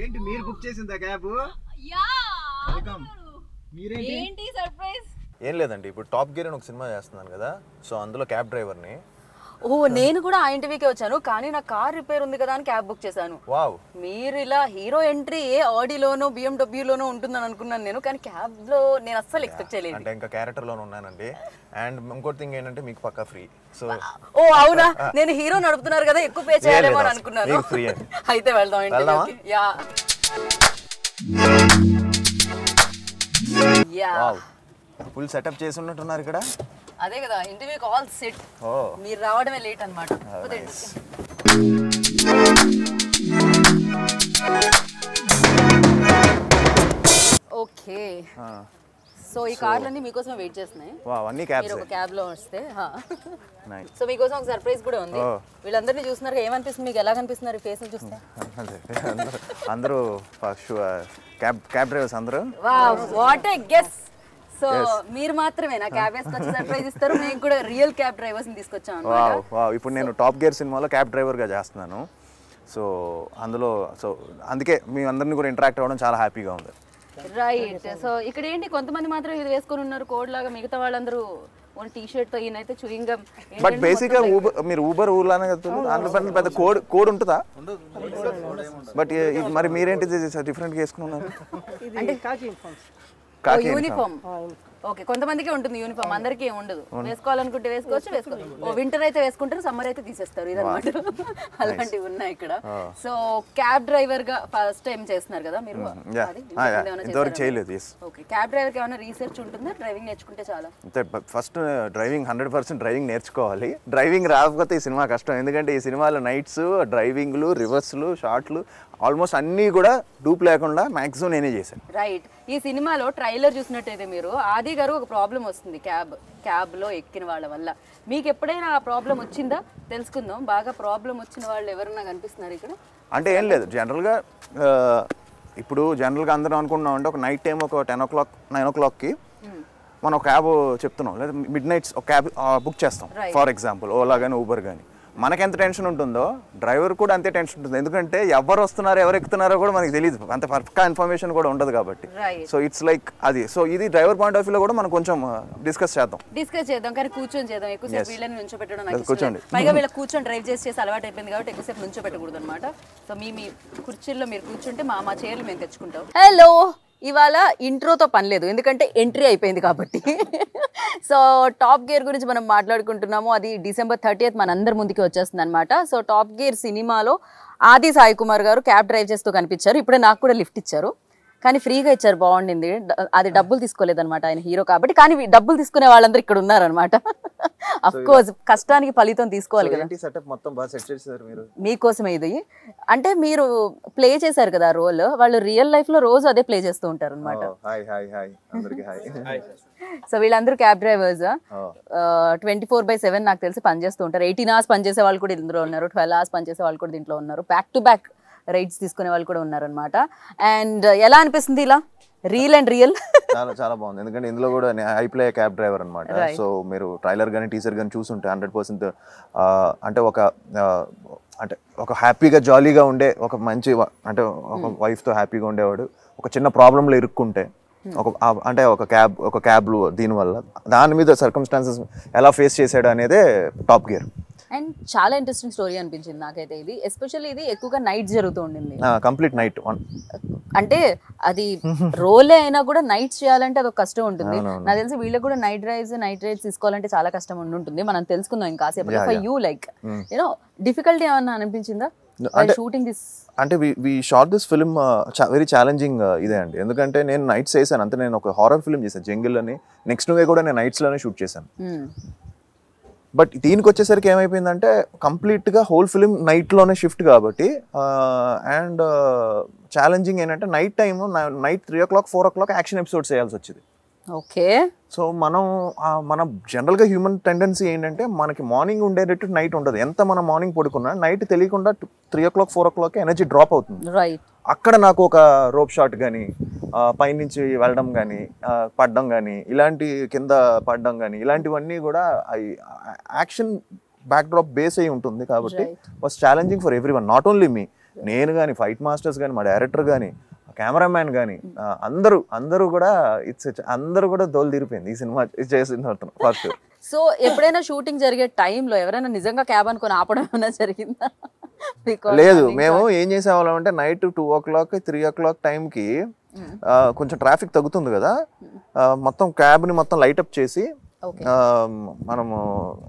ఏంటి మీరు బుక్ చేసిందా క్యాబ్? యా మీరేంటి ఏంటి సర్ప్రైజ్? ఏం లేదండి, ఇప్పుడు టాప్ గేర్ అని ఒక సినిమా చేస్తున్నాను కదా, సో అందులో క్యాబ్ డ్రైవర్ని. ఓ నేను కూడా ఆ ఇంటర్వ్యూకే వచ్చాను, కానీ నా కార్ రిపేర్ ఉంది కదా అని క్యాబ్ బుక్ చేశాను. వావ్, మీరు ఇలా హీరో ఎంట్రీ ఏ ఆడిలోనో బిఎండబ్ల్యూలోనో ఉంటుందని అనుకున్నాను నేను, కానీ క్యాబ్ లో నేను అస్సలు ఎక్స్పెక్ట్ చేయలేదు. అంటే ఇంకా క్యారెక్టర్లోనే ఉన్నానండి. అండ్ ఇంకోటి థింగ్ ఏంటంటే మీకు పక్కా ఫ్రీ. సో ఓ అవునా, నేను హీరో నడుపుతున్నారు కదా ఎక్కువ పే చేయాలేమో అని అనుకున్నాను. ఫ్రీ అయితే వెళ్దాం ఇంటర్వ్యూకి. యా యా ఫుల్ సెటప్ చేసి ఉన్నట్టున్నారు ఇక్కడ. అదే కదా ఇంటర్వ్యూకి ఆల్ సెట్. ఓ మీరు రావడమే లేట్ అన్నమాట. ఓకే, సో ఈ కార్లన్నీ మీకోసం వెయిట్ చేస్తున్నాయి. వావ్, అన్ని మీరు క్యాబ్స్. ఒక క్యాబ్ లో వస్తే నైస్. సో మీకోసం ఒక సర్ప్రైజ్ కూడా ఉంది. వీళ్ళందరినీ చూస్తున్నారు, ఏమనిపిస్తుంది మీకు? ఎలా కనిపిస్తున్నారు ఫేస్ చూస్తే? అందరూ క్యాబ్ డ్రైవర్స్ అందరూ. Wow, what a guess. So మీరు మాత్రమే నా క్యాబ్ వేసుకొచ్చి సర్ప్రైజ్ ఇస్తారు. మేము కూడా రియల్ క్యాబ్ డ్రైవర్స్ ని తీసుకొచ్చాం అన్నమాట. వావ్ వావ్, ఇప్పుడు నేను టాప్ గేర్ సినిమాలో క్యాబ్ డ్రైవర్గా చేస్తున్నాను. సో అందులో అందుకే మీ అందరినీ కూడా ఇంటరాక్ట్ అవ్వడం చాలా హ్యాపీగా ఉంది. రైట్. సో ఇక్కడ ఏంటి కొంతమంది మాత్రం ఇది వేసుకొని ఉన్నారు కోడ్ లాగా, మిగతా వాళ్ళందరూ ఓన్ టీ షర్ట్ తో, ఈయనైతే చూయింగ్ గమ్. బట్ బేసిక్గా మీరు ఊబర్ ఊర్లానే కదా, అందులో పెద్ద కోడ్ ఉంటుందా? బట్ ఇది మరి మీరేంటి డిఫరెంట్గా వేసుకున్నారు? అంటే యూనిఫామ్. ఓకే, కొంతమందికి ఉంటుంది యూనిఫామ్, అందరికీ ఏమి ఉండదు. వేసుకోవాలనుకుంటే వేసుకోవచ్చు. వింటర్ అయితే వేసుకుంటారు, సమ్మర్ అయితే తీసేస్తారు. ఇదన్నమాట అలాంటివి ఉన్నాయి ఇక్కడ. సో క్యాబ్ డ్రైవర్ గా ఫస్ట్ టైం చేస్తున్నారు కదా మీరు? ఇంతవరకు చేయలేదు. ఓకే, క్యాబ్ డ్రైవర్ కి ఏమైనా రీసెర్చ్ ఉంటుందా? డ్రైవింగ్ నేర్చుకుంటే చాలా? ఫస్ట్ డ్రైవింగ్ 100% డ్రైవింగ్ నేర్చుకోవాలి. డ్రైవింగ్ రాకపోతే ఈ సినిమా కష్టం, ఎందుకంటే ఈ సినిమాలో నైట్స్, డ్రైవింగ్లు, రివర్స్లు, షార్ట్లు ఆల్మోస్ట్ అన్నీ కూడా డూప్ లేకుండా మ్యాక్సిమం నేనే చేశాను. రైట్. ఈ సినిమాలో ట్రైలర్ చూసినట్టయితే మీరు ఆది గారు ఒక ప్రాబ్లం వస్తుంది క్యాబ్లో ఎక్కిన వాళ్ళ వల్ల. మీకు ఎప్పుడైనా ఆ ప్రాబ్లం వచ్చిందా? తెలుసుకుందాం. బాగా ప్రాబ్లం వచ్చిన వాళ్ళు ఎవరన్నా కనిపిస్తున్నారు ఇక్కడ? అంటే ఏం లేదు, జనరల్గా ఇప్పుడు అందరం అనుకుంటున్నాం అంటే ఒక నైట్ టైం ఒక 10 o'clock 9 o'clockకి మనం ఒక క్యాబ్ చెప్తున్నాం, లేదా మిడ్ నైట్స్ ఒక క్యాబ్ బుక్ చేస్తాం. ఫర్ ఎగ్జాంపుల్ ఓలా కానీ ఊబర్ కానీ. మనకెంత టెన్షన్ ఉంటుందో డ్రైవర్ కూడా అంతే టెన్షన్ ఉంటుంది, ఎందుకంటే ఎవరు వస్తున్నారో ఎవరు ఎక్కుతున్నారో కూడా మనకి తెలియదు, అంత పక్కా ఇన్ఫర్మేషన్ కూడా ఉండదు కాబట్టి. సో ఇట్స్ లైక్ అది. సో ఇది డ్రైవర్ పాయింట్ ఆఫ్ వ్యూలో కూడా మనం కొంచెం డిస్కస్ చేద్దాం, కానీ కూర్చొని చేద్దాం. ఎక్కువసేపు వీళ్ళని నుంచోబెట్టడం కూర్చోండి, పైగా వీళ్ళ కూర్చొని డ్రైవ్ చేసి అలవాటు అయిపోయింది కాబట్టి ఎక్కువసేపు నుంచోబెట్టకూడదు అనమాట. సో మీ కుర్చీల్లో మీరు కూర్చుంటే మా చైర్లు మేము తెచ్చుకుంటాం. హలో, ఇవాళ ఇంట్రోతో పని లేదు, ఎందుకంటే ఎంట్రీ అయిపోయింది కాబట్టి. సో టాప్ గేర్ గురించి మనం మాట్లాడుకుంటున్నాము. అది December 30th మనందరి ముందుకి వచ్చేస్తుంది అనమాట. సో టాప్ గేర్ సినిమాలో ఆది సాయి కుమార్ గారు క్యాబ్ డ్రైవ్ చేస్తూ కనిపించారు. ఇప్పుడే నాకు కూడా లిఫ్ట్ ఇచ్చారు, కానీ ఫ్రీగా ఇచ్చారు, బాగుండింది. అది డబ్బులు తీసుకోలేదన్నమాట, ఆయన హీరో కాబట్టి. కానీ డబ్బులు తీసుకునే వాళ్ళందరూ ఇక్కడ ఉన్నారనమాట. అఫ్ కోర్స్ కష్టానికి ఫలితం తీసుకోవాలి కదా. మీకోసమే ఇది. అంటే మీరు ప్లే చేశారు కదా రోల్, వాళ్ళు రియల్ లైఫ్ లో రోజు అదే ప్లే చేస్తూ ఉంటారు అనమాట. సో వీళ్ళందరూ క్యాబ్ డ్రైవర్స్ 24/7 నాకు తెలిసి పనిచేస్తూ ఉంటారు. 18 hours పనిచేసే వాళ్ళు కూడా ఇందులో ఉన్నారు, 12 hours పనిచేసే వాళ్ళు కూడా దీంట్లో ఉన్నారు, బ్యాక్ టు బ్యాక్ రైడ్స్ తీసుకునే వాళ్ళు కూడా ఉన్నారనమాట. అండ్ ఎలా అనిపిస్తుంది ఇలా రియల్ అండ్ రియల్? చాలా బాగుంది, ఎందుకంటే ఇందులో కూడా ఐ ప్లే క్యాబ్ డ్రైవర్ అనమాట. సో మీరు ట్రైలర్ కానీ టీజర్ కానీ చూసుంటే 100% అంటే ఒక హ్యాపీగా జాలీగా ఉండే ఒక మంచి అంటే ఒక వైఫ్తో హ్యాపీగా ఉండేవాడు. ఒక చిన్న ప్రాబ్లంలో ఇరుక్కుంటే ఒక క్యాబ్లు దీనివల్ల దాని మీద సర్కమ్స్టాన్సెస్ ఎలా ఫేస్ చేశాడు అనేదే టాప్ గేర్. అండ్ చాలా ఇంట్రెస్టింగ్ స్టోరీ అనిపించింది నాకైతే ఇది. ఎస్పెషల్లీ ఇది ఎక్కువగా నైట్ జరుగుతూ ఉండింది, కంప్లీట్ నైట్. అంటే అది రోలే అయినా కూడా నైట్ చేయాలంటే అదొక కష్టం ఉంటుంది. నాకు తెలిసి వీళ్ళకి కూడా నైట్ రైడ్స్ తీసుకోవాలంటే చాలా కష్టం ఉంటుంది. మనం తెలుసుకుందాం ఇంకాసేపు. For you like you know difficulty ఏమన్నా అనిపించిందా షూటింగ్ దిస్? అంటే we shot this film very challenging ఇదే అండి, ఎందుకంటే నేను నైట్స్ చేశాను. అంతే, నేను ఒక హారర్ ఫిల్మ్ చేశాను జంగిల్ అని. నెక్స్ట్ వే కూడా నేను నైట్స్లోనే షూట్ చేశాను. బట్ దీనికి వచ్చేసరికి ఏమైపోయిందంటే కంప్లీట్గా హోల్ ఫిల్మ్ నైట్లోనే షిఫ్ట్ కాబట్టి. అండ్ ఛాలెంజింగ్ ఏంటంటే night 3 o'clock 4 o'clock action episodes చేయాల్సి వచ్చింది. ఓకే. సో మన జనరల్గా హ్యూమన్ టెండెన్సీ ఏంటంటే మనకి మార్నింగ్ ఉండేటట్టు నైట్ ఉండదు. ఎంత మనం మార్నింగ్ పడుకున్నా నైట్ తెలియకుండా 3 o'clock 4 o'clock ఎనర్జీ డ్రాప్ అవుతుంది. అక్కడ నాకు ఒక రోప్ షాట్ కానీ, పైనుంచి వెళ్ళడం కానీ, పడడం కానీ, ఇలాంటి కింద పడడం కానీ, ఇలాంటివన్నీ కూడా యాక్షన్ బ్యాక్డ్రాప్ బేస్ అయి ఉంటుంది కాబట్టి was challenging for everyone, not only me. నేను కానీ ఫైట్ మాస్టర్స్ కానీ మా డైరెక్టర్ కానీ కెమెరామ్యాన్ కానీ అందరూ కూడా అందరూ కూడా దోలు తీరిపోయింది ఈ సినిమా చేసిన ఫస్ట్. సో ఎప్పుడైనా షూటింగ్ జరిగే టైంలో ఎవరైనా నిజంగా క్యాబ్ అనుకుని ఆపడం ఏమైనా జరిగిందా? లేదు, మేము ఏం చేసేవాళ్ళం అంటే నైట్ 2 o'clock 3 o'clock టైంకి కొంచెం ట్రాఫిక్ తగ్గుతుంది కదా, మొత్తం క్యాబ్ని మొత్తం లైటప్ చేసి మనము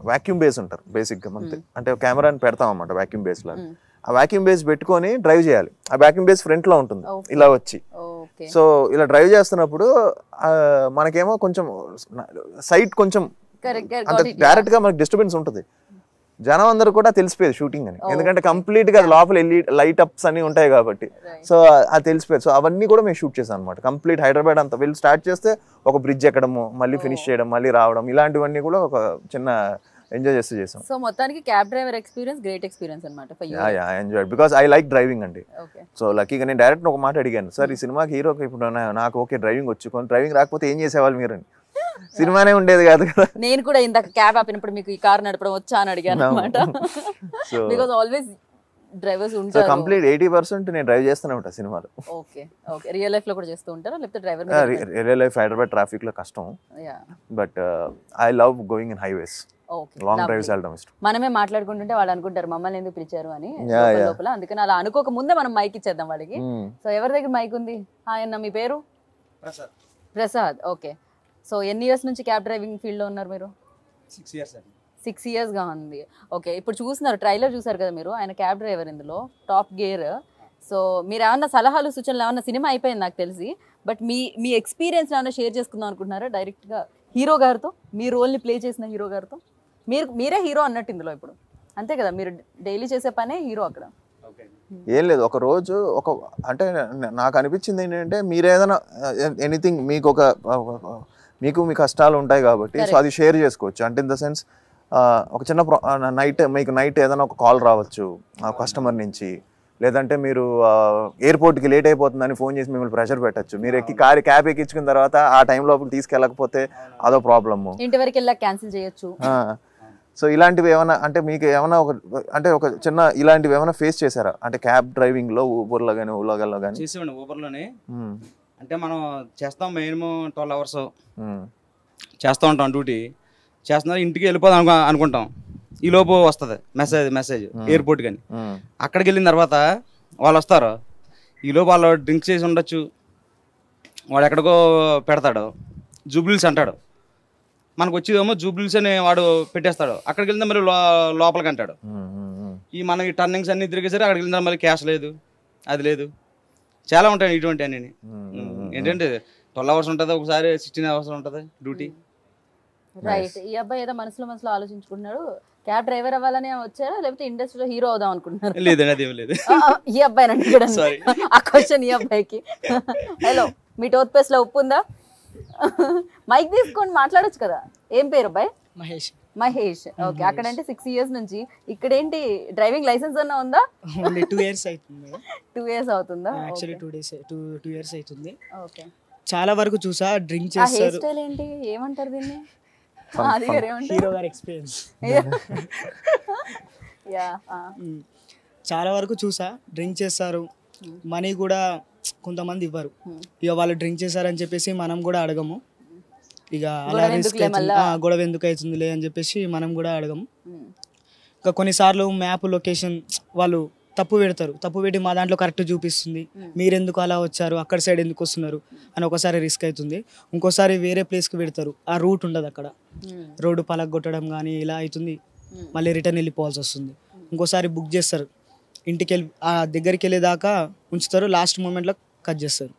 వాక్యూమ్ బేస్ ఉంటారు బేసిక్గా మనకి, అంటే కెమెరాని పెడతాం అన్నమాట వాక్యూమ్ బేస్లో. ఆ వాక్యూమ్ బేస్ పెట్టుకొని డ్రైవ్ చేయాలి. ఆ వాక్యూమ్ బేస్ ఫ్రంట్లో ఉంటుంది ఇలా వచ్చి. సో ఇలా డ్రైవ్ చేస్తున్నప్పుడు మనకేమో కొంచెం సైట్ కొంచెం అంటే డైరెక్ట్ గా మనకి డిస్టర్బెన్స్ ఉంటుంది. జనం అందరూ కూడా తెలిసిపోయేది షూటింగ్ అని, ఎందుకంటే కంప్లీట్ గా లోపల లైట్ అప్స్ అన్ని ఉంటాయి కాబట్టి. సో అది తెలిసిపోయేది. సో అవన్నీ కూడా మేము షూట్ చేసాం అనమాట. కంప్లీట్ హైదరాబాద్ అంతా వీళ్ళు స్టార్ట్ చేస్తే ఒక బ్రిడ్జ్ ఎక్కడము, మళ్ళీ ఫినిష్ చేయడం, మళ్ళీ రావడం, ఇలాంటివన్నీ కూడా ఒక చిన్న ఎంజాయ్ చేస్తూ చేసాం. సో మొత్తానికి cab driver experience great experience అన్నమాట for you. Yeah I enjoyed because I like driving అండి. సో లక్కీగా నేను డైరెక్ట్ ఒక మాట అడిగాను, సార్ ఈ సినిమాకి హీరోకి ఇప్పుడు నాకు ఓకే డ్రైవింగ్ వచ్చు, కొన్ని డ్రైవింగ్ రాకపోతే ఏం చేసేవాళ్ళు మీరు అని. సినిమానే ఉండేది కాదు కదా. నేను కూడా ఇందాక క్యాబ్ ఆపినప్పుడు మీకు ఈ కార్ నడపడం వచ్చా అని అడిగాను అన్నమాట. బికాజ్ ఆల్వేస్ డ్రైవర్స్ ఉంటారు. కంప్లీట్ 80% నేను డ్రైవ్ చేస్తూనే ఉంటా సినిమాలో. Okay okay. రియల్ లైఫ్ లో కూడా చేస్తూ ఉంటారా లేకపోతే driver? Real life Hyderabad traffic లో కష్టం, but I love going in highways. Long drives వెళ్ళడం ఇష్టం. మనమే మాట్లాడుకుంటుంటే వాళ్ళు అనుకుంటారు మమ్మల్ని ఎందుకు పిలిచారు అని లోపల, అందుకని అలా అనుకోక ముందే మనం మైక్ ఇచ్చేద్దాం వాళ్ళకి. సో ఎవరి దగ్గర మైక్ ఉంది? అన్న మీ పేరు? ప్రసాద్. ఓకే. సో ఎన్ని ఇయర్స్ నుంచి క్యాబ్ డ్రైవింగ్ ఫీల్డ్ లో ఉన్నారు మీరు? 6 years గా ఉంది. ఓకే. ఇప్పుడు చూస్తున్నారు, ట్రైలర్ చూసారు కదా మీరు, ఆయన క్యాబ్ డ్రైవర్ ఇందులో టాప్ గేర్. సో మీరు ఏమన్నా సలహాలు సూచనలు ఏమన్నా, సినిమా అయిపోయింది నాకు తెలిసి, బట్ మీ ఎక్స్పీరియన్స్ ఏమన్నా షేర్ చేసుకుందాం అనుకుంటున్నారా డైరెక్ట్గా హీరో గారితో? మీ రోల్ని ప్లే చేసిన హీరో గారితో మీరే హీరో అన్నట్టు ఇందులో ఇప్పుడు, అంతే కదా? మీరు డైలీ చేసే పనే హీరో అక్కడ. ఏం లేదు, ఒక రోజు అంటే నాకు అనిపించింది ఏంటంటే, మీరు ఏదైనా ఎనీథింగ్ మీకు మీ కష్టాలు ఉంటాయి కాబట్టి, సో అది షేర్ చేసుకోవచ్చు. అంటే ఇన్ ద సెన్స్ ఒక చిన్న మీకు నైట్ ఏదైనా ఒక కాల్ రావచ్చు కస్టమర్ నుంచి, లేదంటే మీరు ఎయిర్పోర్ట్కి లేట్ అయిపోతుందని ఫోన్ చేసి మిమ్మల్ని ప్రెషర్ పెట్టచ్చు. మీరు క్యాబ్ ఎక్కించుకున్న తర్వాత ఆ టైం లోపల తీసుకెళ్ళకపోతే అదో ప్రాబ్లమ్, ఇంటి వరకు వెళ్ళి క్యాన్సిల్ చేయొచ్చు. సో ఇలాంటివి ఏమైనా, అంటే మీకు ఏమైనా ఒక చిన్న ఇలాంటివి ఏమైనా ఫేస్ చేశారా? అంటే క్యాబ్ డ్రైవింగ్ లో ఊబర్లో కానీ ఓలాలో కానీ? చేసేవాడి ఊబర్లోనే. అంటే మనం చేస్తాం మినిమం 12 hours చేస్తూ ఉంటాం డ్యూటీ. చేస్తున్నారు, ఇంటికి వెళ్ళిపోదాం అనుకుంటాం, ఈ లోపు వస్తుంది మెసేజ్ ఎయిర్పోర్ట్ కానీ. అక్కడికి వెళ్ళిన తర్వాత వాళ్ళు వస్తారు, ఈ లోపు వాళ్ళు డ్రింక్ చేసి ఉండొచ్చు, వాడు ఎక్కడికో పెడతాడు, జూబ్లీస్ అంటాడు, మనకు వచ్చేదేమో జూబ్లీస్ అని వాడు పెట్టేస్తాడు. అక్కడికి వెళ్తే మరి లోపలికి అంటాడు. ఈ మనకి టర్నింగ్స్ అన్ని తిరిగేసరి అక్కడికి వెళ్ళిన మరి క్యాష్ లేదు, అది లేదు, చాలా ఉంటాయి ఇటువంటి అన్ని. ఏంటంటే 12 hours ఉంటుంది, ఒకసారి 16 hours ఉంటుంది డ్యూటీ. రైట్. ఈ అబ్బాయి ఏదో మనసులో ఆలోచించుకుంటున్నాడు, క్యాబ్ డ్రైవర్ అవ్వాలని వచ్చారా లేకపోతే ఇండస్ట్రీలో హీరో అవుదాం అనుకుంటున్నారు? లేదండి, అదేం లేదు. ఈ అబ్బాయి అండి కూడా ఆ క్వశ్చన్ ఈ అబ్బాయికి. హలో, మీ టూత్ పేస్ట్ లో ఉప్పు ఉందా? మైక్ తీసుకొని మాట్లాడొచ్చు కదా. ఏం పేరు అబ్బాయి? మహేష్. ఓకే. అక్కడంటే 6 years నుంచి, ఇక్కడ ఏంటి డ్రైవింగ్ లైసెన్స్ అన్నా ఉందా? 2 years అవుతుంది. 2 years అవుతుందా? యాక్చువల్లీ 2 years అవుతుంది. ఓకే. చాలా వరకు చూసా డ్రింక్ చేస్తారు. హెయిర్ స్టైల్ ఏంటి, ఏమంటారు దీన్ని? అది గారు ఏమంటారు? హీరో గారి ఎక్స్పీరియన్స్. చాలా వరకు చూసా డ్రింక్ చేస్తారు, మనీ కూడా కొంతమంది ఇవ్వరు. ఇక వాళ్ళు డ్రింక్ చేశారని చెప్పేసి మనం కూడా అడగము. ఇక అలా రిస్క్ గొడవ ఎందుకు అవుతుందిలే అని చెప్పేసి మనం కూడా అడగము. ఇంకా కొన్నిసార్లు మ్యాప్ లొకేషన్ వాళ్ళు తప్పు పెట్టి మా దాంట్లో కరెక్ట్ చూపిస్తుంది, మీరెందుకు అలా వచ్చారు, అక్కడ సైడ్ ఎందుకు వస్తున్నారు అని ఒకసారి రిస్క్ అవుతుంది. ఇంకోసారి వేరే ప్లేస్కి పెడతారు, ఆ రూట్ ఉండదు, అక్కడ రోడ్డు పలగొట్టడం కానీ ఇలా అవుతుంది, మళ్ళీ రిటర్న్ వెళ్ళిపోవాల్సి వస్తుంది. ఇంకోసారి బుక్ చేస్తారు, ఇంటికి వెళ్ళి ఆ దగ్గరికి వెళ్ళేదాకా ఉంచుతారు, లాస్ట్ మూమెంట్లో కట్ చేస్తారు,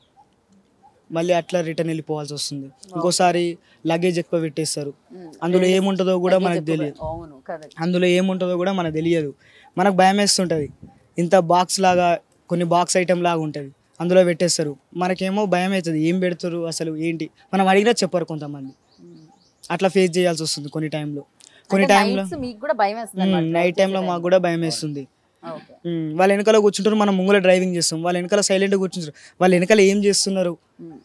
మళ్ళీ అట్లా రిటర్న్ వెళ్ళిపోవాల్సి వస్తుంది. ఇంకోసారి లగేజ్ ఎక్కువ పెట్టేస్తారు, అందులో ఏముంటుందో కూడా మనకు తెలియదు. మనకు భయం వేస్తుంటుంది, ఇంత బాక్స్ లాగా కొన్ని బాక్స్ ఐటమ్ లాగా ఉంటుంది, అందులో పెట్టేస్తారు, మనకేమో భయం అవుతుంది, ఏం పెడతారు అసలు ఏంటి, మనం అడిగినా చెప్పరు కొంతమంది. అట్లా ఫేస్ చేయాల్సి వస్తుంది కొన్ని టైంలో. నైట్ టైంలో మాకు కూడా భయం వేస్తుంది. వాళ్ళ వెనకాల కూర్చుంటారు, మనం ముంగల డ్రైవింగ్ చేస్తాం, వాళ్ళ వెనకాల సైలెంట్గా కూర్చుంటారు, వాళ్ళ వెనకాల ఏం చేస్తున్నారు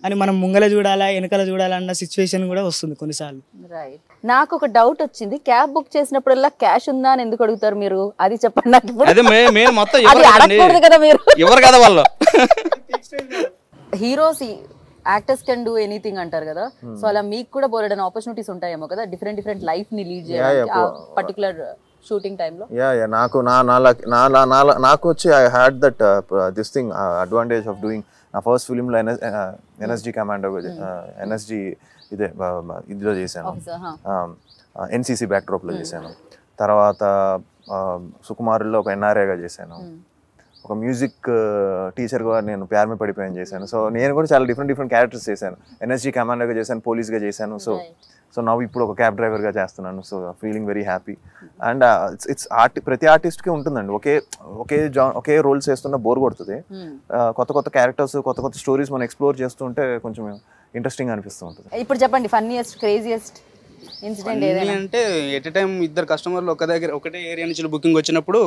అని మనం ముంగల చూడాలా వెనకాల చూడాలా అన్న సిచ్యువేషన్ కూడా వస్తుంది కొన్నిసార్లు. రైట్. నాకు ఒక డౌట్ వచ్చింది, క్యాబ్ బుక్ చేసినప్పుడల్లా క్యాష్ ఉందా అని ఎందుకు అడుగుతారు మీరు? అది చెప్పండి నాకు ఇప్పుడు. అదే మెయిన్ మొత్తం అది అడగకూడదు కదా మీరు. ఎవరు కదా వాళ్ళు. Heroes actors can do anything అంటారు కదా, సో అలా మీకు కూడా బోలెడైన ఆపర్చునిటీస్ ఉంటాయేమో కదా, డిఫరెంట్ లైఫ్ ని లీడ్ చేయడానికి ఆ పర్టికులర్ షూటింగ్ టైంలో. నాకు వచ్చి I had that this thing advantage of doing. నా ఫస్ట్ ఫిలింలో ఎన్ఎస్జి కమాండో ఎన్ఎస్జి ఇదిలో చేశాను, ఎన్సీసీ బ్యాక్డ్రాప్లో చేశాను. తర్వాత సుకుమారుల్లో ఒక ఎన్ఆర్ఏగా చేశాను, ఒక మ్యూజిక్ టీచర్గా నేను ప్యార్ మే పడిపోయాను చేశాను. సో నేను కూడా చాలా డిఫరెంట్ క్యారెక్టర్స్ చేశాను. ఎన్ఎస్జీ కమాండోగా చేశాను, పోలీస్గా చేశాను. సో నవ్వు ఇప్పుడు ఒక క్యాబ్ డ్రైవర్గా చేస్తున్నాను. So feeling very happy. And it's ప్రతి ఆర్టిస్ట్కి ఉంటుందండి, ఒకే రోల్స్ చేస్తున్న బోర్ కొడుతుంది. కొత్త క్యారెక్టర్స్, కొత్త స్టోరీస్ మనం ఎక్స్ప్లోర్ చేస్తుంటే కొంచెం ఇంట్రెస్టింగ్ అనిపిస్తూ ఉంటుంది. ఇప్పుడు చెప్పండి, ఫన్నీయెస్ట్ క్రేజియెస్ట్ ఇన్సిడెంట్ ఏదైనా అంటే ఎట్ ఎ టైం ఇద్దరు కస్టమర్లు ఒకటే ఏరియా నుంచి బుకింగ్ వచ్చినప్పుడు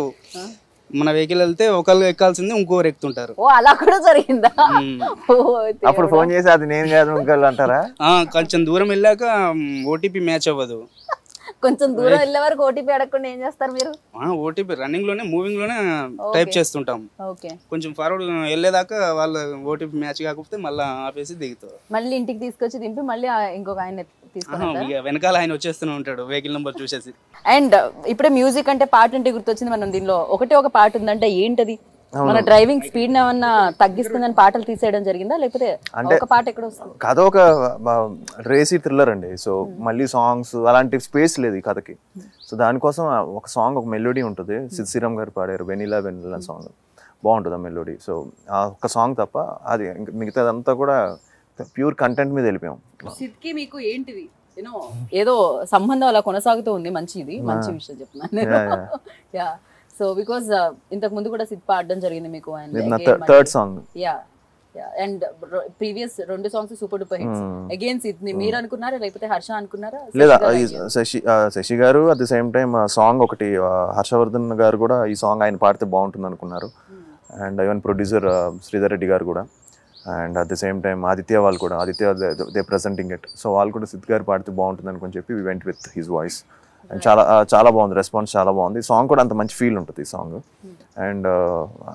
మన వెహికల్ వెళ్తే ఒకళ్ళు ఎక్కాల్సింది ఇంకోరు ఎక్కుతుంటారు. ఓ అలా కూడా జరిగిందా? అప్పుడు ఫోన్ చేసి అది నేను కాదు ఇంకోళ్ళు అంటారా? కొంచెం దూరం వెళ్ళాక ఓటీపీ మ్యాచ్ అవ్వదు. కొంచెం దూరం వెళ్ళే వరకు ఓటీపీ అడగకుండా ఏం చేస్తారు మీరు? ఓటీపీ రన్నింగ్ లోనే మూవింగ్ లోనే టైప్ చేస్తుంటాం. కొంచెం ఫార్వర్డ్ వెళ్ళేదాకా వాళ్ళ ఓటీపీ మ్యాచ్ కాకపోతే మళ్ళీ ఆపేసి దిగుతారు. మళ్ళీ ఇంటికి తీసుకొచ్చి దింపి మళ్ళీ ఇంకొక ఆయన వెనకాల ఆయన వచ్చేస్తూనే ఉంటాడు వెహికల్ నెంబర్ చూసేసి. అండ్ ఇప్పుడే మ్యూజిక్ అంటే పాట అంటే గుర్తొచ్చింది. మనం దీనిలో ఒక పాట ఉందంటే ఏంటది? మన డ్రైవింగ్ స్పీడ్ ఏమన్నా తగ్గిస్తుందని పాటలు తీసేయడం జరిగిందా, లేకపోతే ఒక పాట ఎక్కడ వస్తుంది? కథ ఒక రేసీ థ్రిల్లర్ అండి. సో మళ్ళీ సాంగ్స్ అలాంటి స్పేస్ లేదు ఈ కథకి. సో దానికోసం ఒక సాంగ్, ఒక మెలోడీ ఉంటుంది. సిద్ శ్రీరామ్ గారు పాడారు వెనిలా సాంగ్, బాగుంటుంది ఆ మెలోడీ. సో ఆ ఒక్క సాంగ్ తప్ప అది మిగతాదంతా కూడా ప్యూర్ కంటెంట్ మీద వెళ్ళిపోయాం. సిద్కి మీకు ఏంటిది ఏదో సంబంధం అలా కొనసాగుతూ ఉంది, మంచి విషయం చెప్తున్నాను. యా, సో బికాజ్ ఇంతకు ముందు కూడా సిద్ పాడడం జరిగింది మీకు. Third song and previous 2 songs super duper hits. Again Sid మీరు అనుకున్నారా లేకపోతే హర్ష అనుకున్నారా? లేదా శశి గారు at the same time song ఒకటి హర్షవర్ధన్ గారు కూడా ఈ సాంగ్ ఆయన పాడితే బాగుంటుంది అనుకున్నారు. And even producer Sridhar Reddy గారు కూడా. And at the same time Aditya వాళ్ళు కూడా, దే ప్రెజెంటింగ్ ఇట్. సో వాళ్ళు కూడా సిద్ గారు పాడితే బాగుంటుంది అనుకుని చెప్పి we went with his voice. And చాలా బాగుంది, రెస్పాన్స్ చాలా బాగుంది. సాంగ్ కూడా అంత మంచి ఫీల్ ఉంటుంది ఈ సాంగ్. అండ్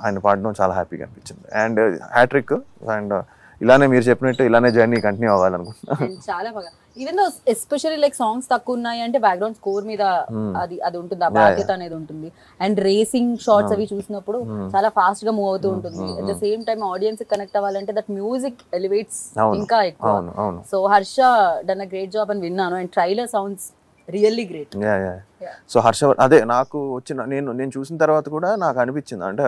ఆయన పాడడం చాలా హ్యాపీగా అనిపించింది. And hat trick. అండ్ ఇలానే మీరు చెప్పినట్టు ఇలానే జర్నీ కంటిన్యూ అవ్వాలనుకుంటున్నాను. చాలా బాగా. Even though especially like songs తక్కువ ఉన్నాయి అంటే బ్యాక్గ్రౌండ్ స్కోర్ మీద అది ఉంటుంది, ఆ బాధ్యత అనేది ఉంటుంది. అండ్ రేసింగ్ షార్ట్స్ అవి చూసినప్పుడు చాలా ఫాస్ట్ గా మూవ్ అవుతూ ఉంటుంది. At the same time audience connect అవ్వాలంటే దట్ మ్యూజిక్ ఎలివేట్స్ ఇంకా ఎక్కువ. So Harsha done a great job అని విన్నాను. And trailer sounds really great. So అదే నాకు వచ్చిన నేను చూసిన తర్వాత కూడా నాకు అనిపించింది, అంటే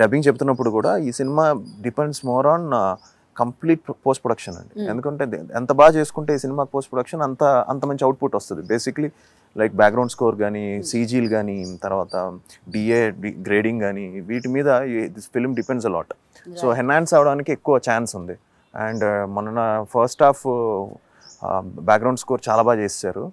డబ్బింగ్ చెప్తున్నప్పుడు కూడా ఈ cinema depends more on complete post production అండి. ఎందుకంటే ఎంత బాగా చేసుకుంటే ఈ సినిమా పోస్ట్ ప్రొడక్షన్ అంత మంచి అవుట్పుట్ వస్తుంది. బేసిక్లీ లైక్ బ్యాక్గ్రౌండ్ స్కోర్ కానీ, సీజీలు కానీ, తర్వాత గ్రేడింగ్ కానీ, వీటి మీద this film depends a lot. So enhance అవడానికి ఎక్కువ ఛాన్స్ ఉంది. అండ్ మొన్న ఫస్ట్ హాఫ్ బ్యాక్గ్రౌండ్ స్కోర్ చాలా బాగా చేశారు.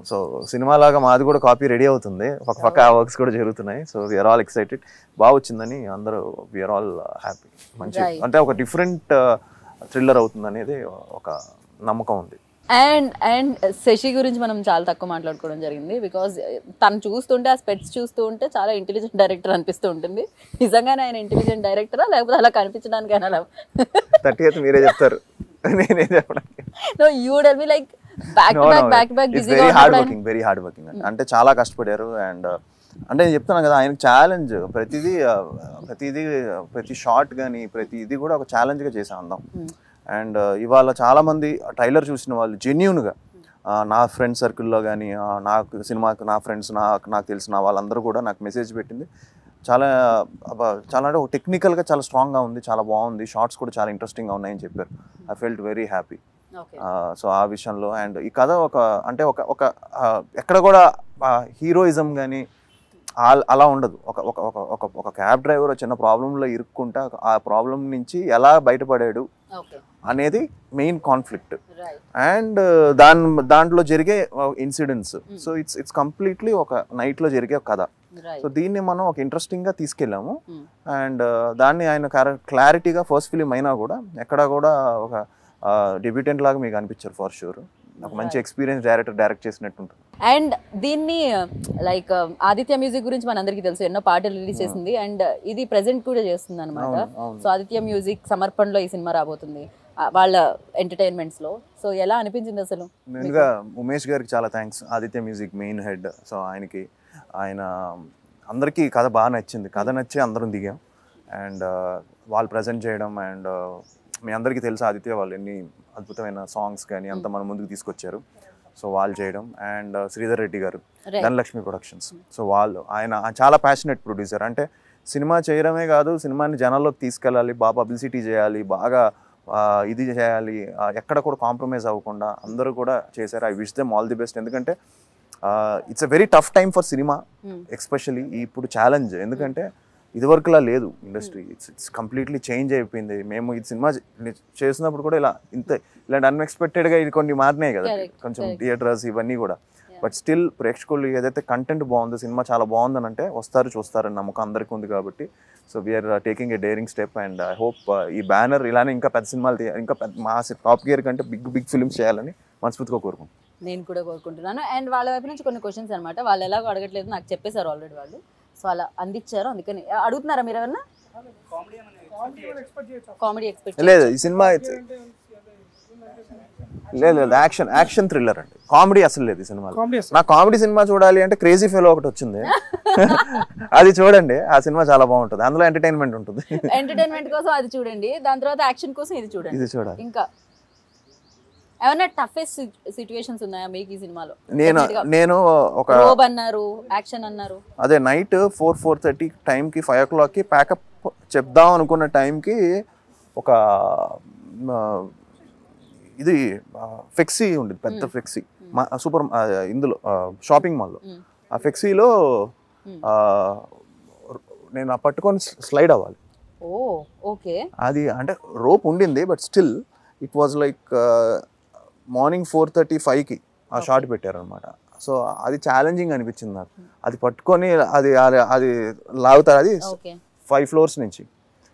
సో సినిమా లాగా మాది కూడా కాపీ రెడీ అవుతుంది, ఒక పక్క ఆ వర్క్స్ కూడా జరుగుతున్నాయి. So we're all excited. బాగా వచ్చిందని అందరూ వీఆర్ ఆల్ హ్యాపీ. మంచి అంటే ఒక డిఫరెంట్ థ్రిల్లర్ అవుతుంది అనేది ఒక నమ్మకం ఉంది. అండ్ శశి గురించి మనం చాలా తక్కువ మాట్లాడుకోవడం జరిగింది. బికాజ్ తను చూస్తుంటే, ఆ స్పెట్స్ చూస్తూ ఉంటే చాలా ఇంటెలిజెంట్ డైరెక్టర్ అనిపిస్తూ ఉంటుంది. నిజంగానే ఆయన ఇంటెలిజెంట్ డైరెక్టరా లేకపోతే అలా కనిపించడానికి ఆయన 30th మీరే చెప్తారు, నేనే చెప్పడానికి. వెరీ హార్డ్ వర్కింగ్ అంటే చాలా కష్టపడారు. అండ్ అంటే నేను చెప్తున్నాను కదా, ఆయనకు ఛాలెంజ్ ప్రతి షార్ట్ కానీ ఇది కూడా ఒక ఛాలెంజ్గా చేసాం అందాం. అండ్ ఇవాళ చాలామంది ట్రైలర్ చూసిన వాళ్ళు జెన్యూన్గా, నా ఫ్రెండ్ సర్కిల్లో కానీ, నాకు సినిమాకి నా ఫ్రెండ్స్, నాకు తెలిసిన వాళ్ళందరూ కూడా నాకు మెసేజ్ పెట్టింది. చాలా అంటే టెక్నికల్గా చాలా స్ట్రాంగ్గా ఉంది, చాలా బాగుంది, షార్ట్స్ కూడా చాలా ఇంట్రెస్టింగ్గా ఉన్నాయని చెప్పారు. I felt very happy. So ఆ విషయంలో. అండ్ ఈ కథ ఒక ఎక్కడ కూడా హీరోయిజం కానీ అలా ఉండదు. ఒక క్యాబ్ డ్రైవర్ చిన్న ప్రాబ్లంలో ఇరుక్కుంటా ఆ ప్రాబ్లం నుంచి ఎలా బయటపడాడు అనేది మెయిన్ కాన్ఫ్లిక్ట్. రైట్. అండ్ దాంట్లో జరిగే ఇన్సిడెంట్స్. సో ఇట్స్ కంప్లీట్లీ ఒక నైట్లో జరిగే కథ. సో దీన్ని మనం ఒక ఇంట్రెస్టింగ్గా తీసుకెళ్ళాము. అండ్ దాన్ని ఆయన క్లారిటీగా ఫస్ట్ ఫిలిం అయినా కూడా ఎక్కడా కూడా ఒక డెబ్యూటెంట్ లాగా మీకు అనిపించారు ఫర్ షూర్. ఒక మంచి ఎక్స్పీరియన్స్ డైరెక్ట్ చేసినట్టు ఉంటుంది. అండ్ దీన్ని లైక్ ఆదిత్య మ్యూజిక్ గురించి మనందరికీ తెలుసు, ఎన్నో పాటలు రిలీజ్ చేసింది అండ్ ఇది ప్రెజెంట్ కూడా చేస్తుంది అనమాట. సో ఆదిత్య మ్యూజిక్ సమర్పణలో ఈ సినిమా రాబోతుంది వాళ్ళ ఎంటర్టైన్మెంట్స్ లో. సో ఎలా అనిపించింది అసలు? మెయిన్గా ఉమేష్ గారికి చాలా thanks, Aditya music main head. So ఆయన అందరికీ కథ బాగా నచ్చింది, కథ నచ్చి అందరం దిగాం. అండ్ వాళ్ళు ప్రజెంట్ చేయడం అండ్ మీ అందరికీ తెలుసు ఆదిత్య వాళ్ళు ఎన్ని అద్భుతమైన సాంగ్స్ కానీ అంత మన ముందుకు తీసుకొచ్చారు. సో వాళ్ళు చేయడం అండ్ శ్రీధర్ రెడ్డి గారు ధనలక్ష్మి ప్రొడక్షన్స్. సో ఆయన చాలా ప్యాషనెట్ ప్రొడ్యూసర్. అంటే సినిమా చేయడమే కాదు, సినిమాని జనాల్లోకి తీసుకెళ్ళాలి, బాగా పబ్లిసిటీ చేయాలి, బాగా ఇది చేయాలి, ఎక్కడ కూడా కాంప్రమైజ్ అవ్వకుండా అందరూ కూడా చేశారు. I wish them all the best. ఎందుకంటే it's a very tough time for cinema especially. ఇప్పుడు ఛాలెంజ్, ఎందుకంటే ఇదివరకులా లేదు ఇండస్ట్రీ. ఇట్స్ కంప్లీట్లీ చేంజ్ అయిపోయింది. మేము ఈ సినిమా చేసినప్పుడు కూడా ఇలాంటి అన్ఎక్స్పెక్టెడ్గా ఇది కొన్ని మారినాయి కదా, కొంచెం థియేటర్స్ ఇవన్నీ కూడా. బట్ స్టిల్ ప్రేక్షకులు ఏదైతే కంటెంట్ బాగుందో, సినిమా చాలా బాగుందని అంటే వస్తారు, చూస్తారని నమ్మకం అందరికీ ఉంది. కాబట్టి so we're taking a daring step. And I hope ఈ బ్యానర్ ఇలానే ఇంకా పెద్ద సినిమాలు ఇంకా మా టాప్ గేర్ కంటే బిగ్ ఫిల్మ్స్ చేయాలని మనస్ఫూర్తిగా కోరుకుంటున్నాను. నేను కూడా కోరుకుంటున్నాను. అండ్ వాళ్ళ వైపు నుంచి కొన్ని క్వశ్చన్స్ అనమాట. వాళ్ళు ఎలాగో అడగట్లేదు, నాకు చెప్పేశారు ఆల్రెడీ వాళ్ళు. సో అలా అందించారు, అందుకని అడుగుతున్నారా మీరు ఎవరన్నా? కామెడీ ఎక్స్పెక్ట్ లేదు ఈ సినిమా, లేదు యాక్షన్ థ్రిల్లర్ అండి. కామెడీ అసలు లేదు ఈ సినిమాలో. నాకు కామెడీ సినిమా చూడాలి అంటే క్రేజీ ఫెలో ఒకటి వచ్చింది, అది చూడండి. ఆ సినిమా చాలా బాగుంటుంది, అందులో ఎంటర్టైన్మెంట్ ఉంటుంది. ఎంటర్టైన్మెంట్ కోసం అది చూడండి, దాని తర్వాత యాక్షన్ కోసం ఇది చూడాలి. ఇంకా ఏమన్నా టఫెస్ట్ సిచ్యువేషన్స్ ఉన్నాయా మీకు ఈ సినిమాలో? నేను ఒక రోబ్ అన్నారు, యాక్షన్ అన్నారు. అదే నైట్ 4:30 టైంకి 5 o'clockకి ప్యాకప్ చెప్దాం అనుకున్న టైంకి ఒక ఇది ఫ్లెక్సీ ఉండేది, పెద్ద ఫ్లెక్సీ సూపర్ ఇందులో షాపింగ్ మాల్లో. ఆ ఫ్లెక్సీలో నేను పట్టుకొని స్లైడ్ అవ్వాలి. అది అంటే రోప్ ఉండింది, but still it was like morning 4:35కి ఆ షాట్ పెట్టారనమాట. సో అది ఛాలెంజింగ్ అనిపించింది నాకు. అది పట్టుకొని అది లాగుతారు, అది 5 floors నుంచి.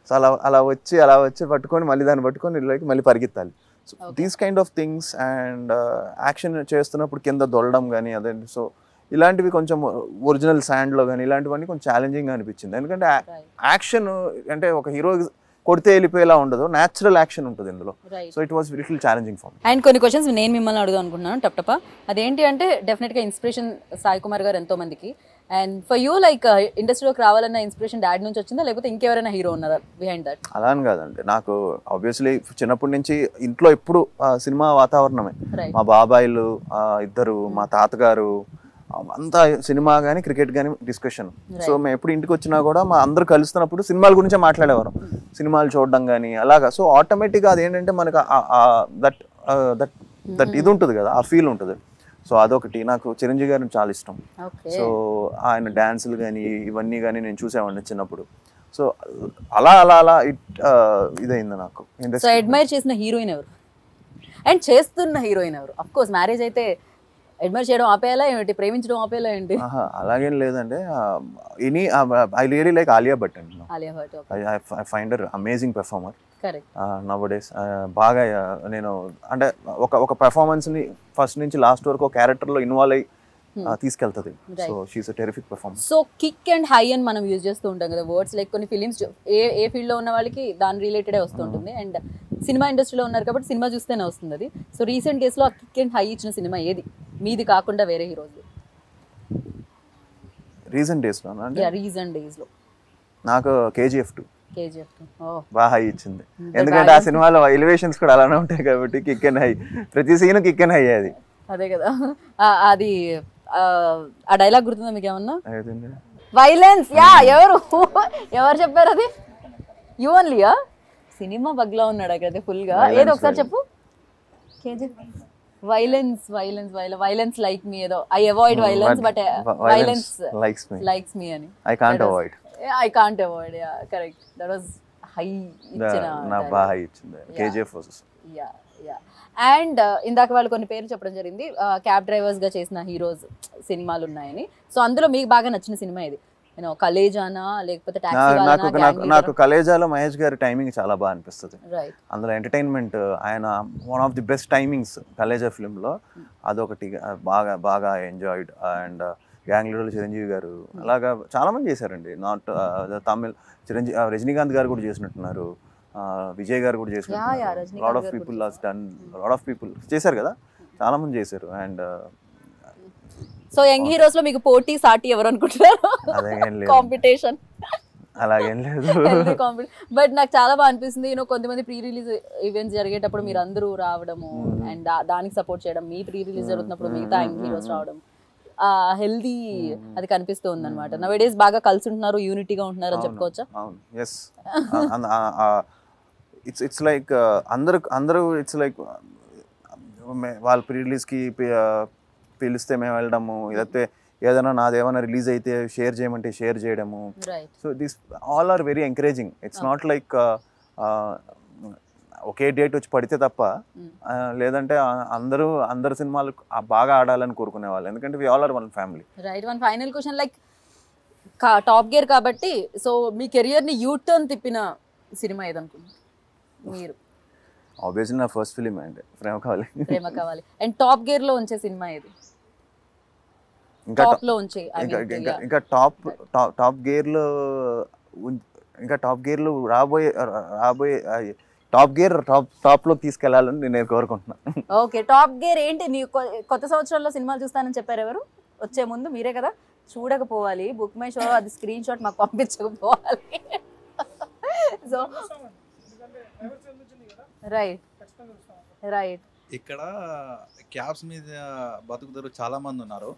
సో అలా వచ్చి పట్టుకొని మళ్ళీ దాన్ని పట్టుకొని మళ్ళీ పరిగెత్తాలి. So these kind of things. And action చేస్తున్నప్పుడు కింద దొరడం కానీ అదే. సో ఇలాంటివి కొంచెం ఒరిజినల్ శాండ్లో కానీ ఇలాంటివన్నీ కొంచెం ఛాలెంజింగ్ అనిపించింది. ఎందుకంటే యాక్షన్ అంటే ఒక హీరో కొడితే వెళ్ళిపోయేలా ఉండదు, న్యాచురల్ యాక్షన్ ఉంటుంది ఇందులో. So it was little challenging for me. And కొన్ని క్వశ్చన్స్ నేను మిమ్మల్ని అడుగుదాం అనుకుంటున్నాను టప్. అదేంటి అంటే డెఫినెట్గా ఇన్స్పిరేషన్ సాయి కుమార్ గారు ఎంతో మందికి. అండ్ ఫర్ యూ లైక్ ఇండస్ట్రీలోకి రావాలన్న ఇన్స్పిరేషన్ డాడీ నుంచి వచ్చిందా, లేకపోతే ఇంకెవరైనా హీరో ఉన్నారా బిహైండ్ దట్? అలా అని కాదండి, నాకు ఆబ్వియస్లీ చిన్నప్పటి నుంచి ఇంట్లో ఎప్పుడు సినిమా వాతావరణమే. మా బాబాయిలు ఇద్దరు, మా తాతగారు అంతా సినిమా కానీ క్రికెట్ కానీ డిస్కషన్. సో మేము ఎప్పుడు ఇంటికి వచ్చినా కూడా మా అందరూ కలుస్తున్నప్పుడు సినిమాల గురించే మాట్లాడేవారు, సినిమాలు చూడడం కానీ అలాగా. సో ఆటోమేటిక్గా అదేంటంటే మనకు దట్ ఇది ఉంటుంది కదా, ఆ ఫీల్ ఉంటుంది. సో అదొకటి. నాకు చిరంజీవి గారిని చాలా ఇష్టం. సో ఆయన డాన్సులు కానీ ఇవన్నీ కానీ నేను చూసేవాడిని చిన్నప్పుడు. సో అలా ఇదైంది నాకు. సో అడ్మైర్ చేసిన హీరోయిన్ ఎవరు అండ్ చేస్తున్న హీరోయిన్ ఎవరు? అఫ్ కోర్స్ మ్యారేజ్ అయితే అడ్మైర్ చేయడం ఆపేయాలా ఏంటి, ప్రేమించడం ఆపేయాలా ఏంటి? అలాగేం లేదండి. I really like Alia Bhatt అండి. I find her amazing performer nowadays. బాగా నేను అంటే ఒక పెర్ఫార్మెన్స్ని ఫస్ట్ నుంచి లాస్ట్ వరకు ఒక క్యారెక్టర్లో ఇన్వాల్వ్ అయ్యి తీసుకెళ్తుంది. So she is a terrific performer. So kick and high అని మనం యూజ్ చేస్తూ ఉంటాం కదా వర్డ్స్. లైక్ కొన్ని ఫిలిమ్స్ ఏ ఫీల్డ్లో ఉన్న వాళ్ళకి దాని రిలేటెడే వస్తుంటుంది. అండ్ సినిమా ఇండస్ట్రీలో ఉన్నారు కాబట్టి సినిమా చూస్తేనే వస్తుంది అది. సో రీసెంట్ డేస్లో ఆ కిక్ అండ్ హై ఇచ్చిన సినిమా ఏది మీది కాకుండా వేరే హీరోది? రీసెంట్ డేస్లో నాకు KGF 2 బాగా హై ఇచ్చింది. Hmm. ఎందుకంటే ఆ సినిమాలో ఎలివేషన్స్ కూడా అలానే ఉంటాయి కాబట్టి కిక్ అండ్ హై, ప్రతి సీన్ కిక్ అండ్ హై. అది అదే కదా. అది ఆ డైలాగ్ గుర్తుందా మీకు ఏమన్నా? వైలెన్స్. యా, ఎవరు చెప్పారు అది? యూ ఓన్లీయా? సినిమా బగ్లా ఉన్నాడు అక్కడ ఫుల్ గా. ఏదో ఒకసారి చెప్పు. వైలెన్స్ లైక్ మీ ఏదో. I avoid violence but violence likes me అని. I can't avoid. Yeah correct. That was high ఇచ్చిన. నా బాగా హై ఇచ్చింది. KGF యా యా అండ్ ఇందాక వాళ్ళు కొన్ని పేర్లు చెప్పడం జరిగింది క్యాబ్ డ్రైవర్స్గా చేసిన హీరోస్ సినిమాలు ఉన్నాయని. సో అందులో మీకు బాగా నచ్చిన సినిమా ఇది? నేను కలేజానా లేకపోతే నాకు కలేజాలో మహేష్ గారి టైమింగ్ చాలా బాగా అనిపిస్తుంది. అందులో ఎంటర్టైన్మెంట్ ఆయన one of the best timings Khaleja ఫిల్మ్లో అదొకటి బాగా బాగా ఎంజాయిడ్. అండ్ గ్యాంగ్ లీడర్లో చిరంజీవి గారు అలాగా చాలా మంది చేశారండి. నాట్ తమిళ్ రజనీకాంత్ గారు కూడా చేసినట్టున్నారు, విజయ్ గారు కూడా చేసినట్టున్నారు. Lot of people lot of people చేశారు కదా, చాలా మంది చేశారు. అండ్ సో యంగ్ హీరోస్ లో మీకు పోటీ సాటి ఎవరు అనుకుంటున్నారు? కాంపిటీషన్ అలాగేం లేదు. బట్ నాకు చాలా బాగా అనిపిస్తుంది కొంతమంది ప్రీ రిలీజ్ ఈవెంట్స్ జరిగేటప్పుడు మీరు అందరూ రావడము అండ్ దానికి సపోర్ట్ చేయడం, మీ ప్రీ రిలీజ్ జరుగుతున్నప్పుడు మిగతా యంగ్ హీరోస్ రావడం, హెల్దీ అది కనిపిస్తుంది అనమాట. నవ్ డేస్ బాగా కలిసి ఉంటున్నారు, యూనిటీగా ఉంటున్నారు అని చెప్పుకోవచ్చా? ఇట్స్ లైక్ అందరూ ఇట్స్ లైక్ వాళ్ళ ప్రీ రిలీజ్కి పిలిస్తే మేము వెళ్ళడము, లేకపోతే ఏదైనా నాదేమైనా రిలీజ్ అయితే షేర్ చేయమంటే షేర్ చేయడము. So this all are very encouraging. It's not like ఒకే డేట్ వచ్చి పడితే తప్ప, లేదంటే అందరు సినిమాలు బాగా ఆడాలని కోరుకునే వాళ్ళు, ఎందుకంటే we all are one family. Right. One final question, like top gear కాబట్టి సో మీ కెరియర్ ని యూ టర్న్ తిప్పిన సినిమా ఏదనుకుంటున్నారు మీరు? ఆబ్వియస్లీ నా ఫస్ట్ ఫిలిం అండి ప్రేమ కావాలి. ప్రేమ కావాలి. అండ్ టాప్ గేర్ లో ఉంచే సినిమా ఏది? ఇంకా టాప్ గేర్ లో రాబోయే టాప్ లో తీసుకెళ్లాలని నేను కోరుకుంటున్నాను. ఓకే, టాప్ గేర్ ఏంటి? నీ కొత్త సంవత్సరంలో సినిమాలు చూస్తానని చెప్పారు ఎవరు? వచ్చే ముందు మీరే కదా, చూడకపోవాలి, బుక్ మై షో అది స్క్రీన్ షాట్ మాకు పంపించకపోవాలి. So right. ఇక్కడ క్యాబ్స్ మీద బతుకుతారు చాలా మంది ఉన్నారు,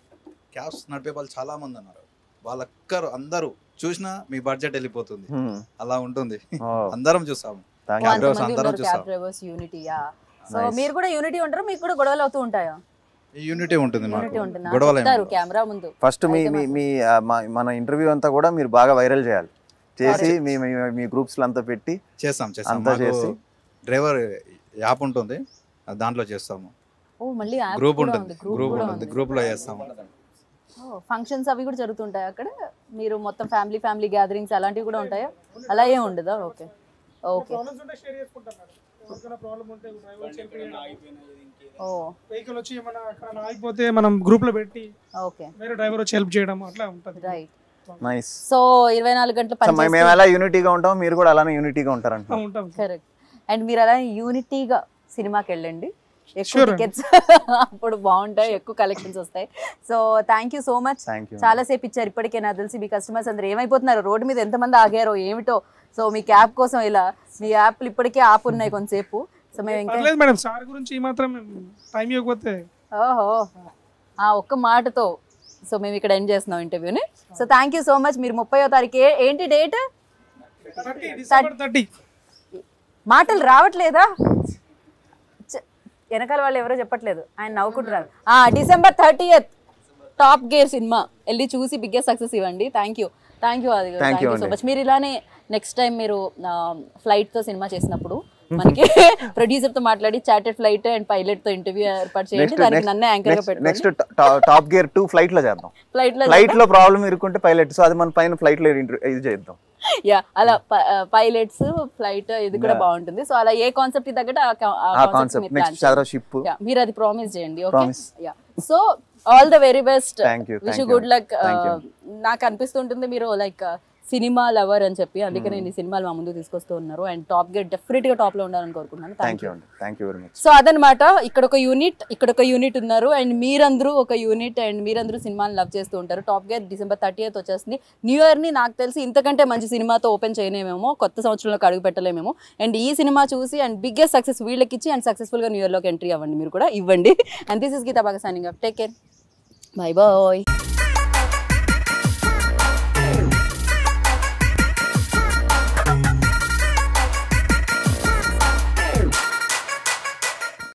క్యాబ్స్ నడిపే వాళ్ళు చాలా మంది ఉన్నారు. వాళ్ళొక్కరు అందరూ చూసినా మీ బడ్జెట్ వెళ్ళిపోతుంది, అలా ఉంటుంది. అందరం చూసాము. సో మీరు కూడా యూనిటీ ఉంటారు, మీకు కూడా గొడవలు అవుతూ ఉంటాయా? యూనిటీ ఉంటుంది, కెమెరా ముందు. ఫస్ట్ మీ మన ఇంటర్వ్యూ అంతా కూడా మీరు బాగా వైరల్ చేయాలి, చేసి మీ గ్రూప్స్ లో అంతా పెట్టి చేస్తాం. డ్రైవర్ యాప్ ఉంటుంది, దాంట్లో చేస్తాము. మళ్ళీ గ్రూప్ ఉంటుంది, గ్రూప్ లో చేస్తాము. ఫంక్షన్స్ అవి కూడా జరుగుతుంటాయి అక్కడ? మీరు మొత్తం ఫ్యామిలీ గ్యాదరింగ్స్ అలాంటివి కూడా ఉంటాయా? అలా ఏం ఉండదా? Okay okay. వెహికల్ వచ్చి ఏమైనా అక్కడ ఆగిపోతే మనం గ్రూప్ లో పెట్టి వేరే డ్రైవర్ వచ్చి హెల్ప్ చేయడం అట్లా ఉంటుంది. రైట్. నైస్. సో 24 గంటలు పని చేస్తే మేము ఎలా యూనిటీగా ఉంటాం, మీరు కూడా అలానే యూనిటీగా ఉంటారంట. కరెక్ట్. అండ్ మీరు అలా యూనిటీగా సినిమాకి వెళ్ళండి, ఎక్కువ టికెట్స్ అప్పుడు బాగుంటాయి, ఎక్కువ కలెక్షన్స్ వస్తాయి. So thank you so much. చాలా సేపు ఇచ్చారు. ఇప్పటికే నాకు తెలిసి మీ కస్టమర్స్ అందరూ ఏమైపోతున్నారు, రోడ్డు మీద ఎంతమంది ఆగారో ఏమిటో. సో మీ క్యాబ్ కోసం ఇలా మీ యాప్లు ఇప్పటికే ఆపు ఉన్నాయి కొంతసేపు. సో మేము ఇంకా మేడం సార్ గురించి మాత్రం టైం ఇవ్వకపోతే ఓహో ఆ ఒక్క మాటతో సో మేము ఇక్కడ ఎండ్ చేస్తున్నాం ఇంటర్వ్యూని. So thank you so much. మీరు 30వ తారీఖు ఏంటి డేట్? 30 మాటలు రావట్లేదా? వెనకాల వాళ్ళు ఎవరో చెప్పట్లేదు, ఆయన నవ్వుకుంటున్నారు. December 30th top gear cinema వెళ్ళి చూసి బిగ్గెస్ట్ సక్సెస్ ఇవ్వండి. థ్యాంక్ యూ అది. Thank you so much. మీరు ఇలానే నెక్స్ట్ టైం మీరు ఫ్లైట్తో సినిమా చేసినప్పుడు మనకి ప్రొడ్యూసర్ తో మాట్లాడి చార్టెడ్ ఫ్లైట్ అండ్ పైలట్ తో ఇంటర్వ్యూ ఏర్పాటు చేయండి. దానికి నన్నే యాంకర్ గా పెట్టండి. నెక్స్ట్ టాప్ గేర్ 2 ఫ్లైట్ లో చేద్దాం. ఫ్లైట్ లో ప్రాబ్లం ఇరుకుంటే పైలట్, సో అది మన పైన ఫ్లైట్ లో ఇది చేద్దాం. యా, అలా పైలట్స్ ఫ్లైట్ ఇది కూడా బాగుంటుంది. సో అలా ఏ కాన్సెప్ట్ తగ్గట్టు ఆ కాన్సెప్ట్ మీరు అది ప్రామిస్ చేయండి. Okay. Yeah, so all the very best. Wish you good luck. నాకు అనిపిస్తుంటుంది మీరు లైక్ సినిమా లవర్ అని చెప్పి, అందుకే నేను ఈ సినిమాలు మా ముందు తీసుకొస్తూ ఉన్నారు. అండ్ టాప్ గేర్ డెఫినెట్ గా టాప్ లో ఉండాలని కోరుకుంటున్నాను. Thank you very much. So అదనమాట, ఇక్కడ ఒక యూనిట్ ఉన్నారు అండ్ మీరందరూ ఒక యూనిట్ అండ్ మీరందరూ సినిమాని లవ్ చేస్తూ ఉంటారు. టాప్ గేర్ December 30th వచ్చేస్తుంది. న్యూ ఇయర్ ని నాకు తెలిసి ఇంతకంటే మంచి సినిమాతో ఓపెన్ చేయలేమేమో, కొత్త సంవత్సరంలోకి అడుగు పెట్టలేమేమో. అండ్ ఈ సినిమా చూసి అండ్ బిగ్గెస్ట్ సక్సెస్ వీళ్ళకి ఇచ్చి అండ్ సక్సెస్ఫుల్ గా న్యూ ఇయర్ లోకి ఎంట్రీ అవ్వండి, మీరు కూడా ఇవ్వండి. అండ్ దిస్ ఇస్ గీతా బాగా signing off. Take care, bye bye.